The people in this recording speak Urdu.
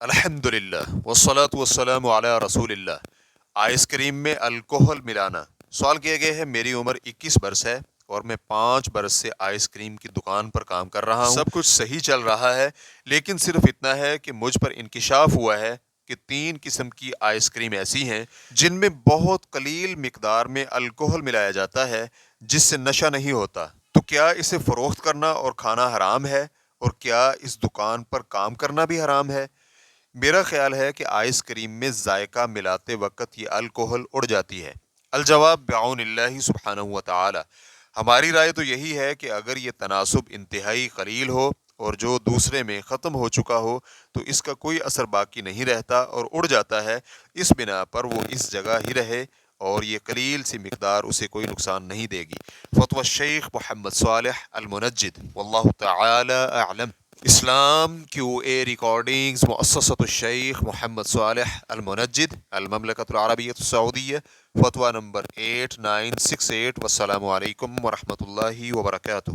الحمدللہ والصلاة والسلام علی رسول اللہ۔ آئس کریم میں الکوہل ملانا۔ سوال کیا گیا ہے، میری عمر 21 برس ہے اور میں 5 برس سے آئس کریم کی دکان پر کام کر رہا ہوں۔ سب کچھ صحیح چل رہا ہے، لیکن صرف اتنا ہے کہ مجھ پر انکشاف ہوا ہے کہ 3 قسم کی آئس کریم ایسی ہیں جن میں بہت قلیل مقدار میں الکوہل ملایا جاتا ہے جس سے نشہ نہیں ہوتا۔ تو کیا اسے فروخت کرنا اور کھانا حرام ہے، اور کیا اس دکان پر کام کرنا بھی حرام ہے؟ میرا خیال ہے کہ آئس کریم میں ذائقہ ملاتے وقت یہ الکوہل اڑ جاتی ہے۔ الجواب بعون اللہ سبحانہ و تعالی۔ ہماری رائے تو یہی ہے کہ اگر یہ تناسب انتہائی قلیل ہو اور جو دوسرے میں ختم ہو چکا ہو تو اس کا کوئی اثر باقی نہیں رہتا اور اڑ جاتا ہے، اس بنا پر وہ اس جگہ ہی رہے اور یہ قلیل سی مقدار اسے کوئی نقصان نہیں دے گی۔ فتوی الشیخ محمد صالح المنجد، واللہ تعالی اعلم۔ اسلام کیو اے ریکارڈنگز، مؤسسۃ الشیخ محمد صالح المنجد، المملکۃ العربیۃ السعودیہ، فتویٰ نمبر 8968۔ والسلام علیکم ورحمۃ اللہ وبرکاتہ۔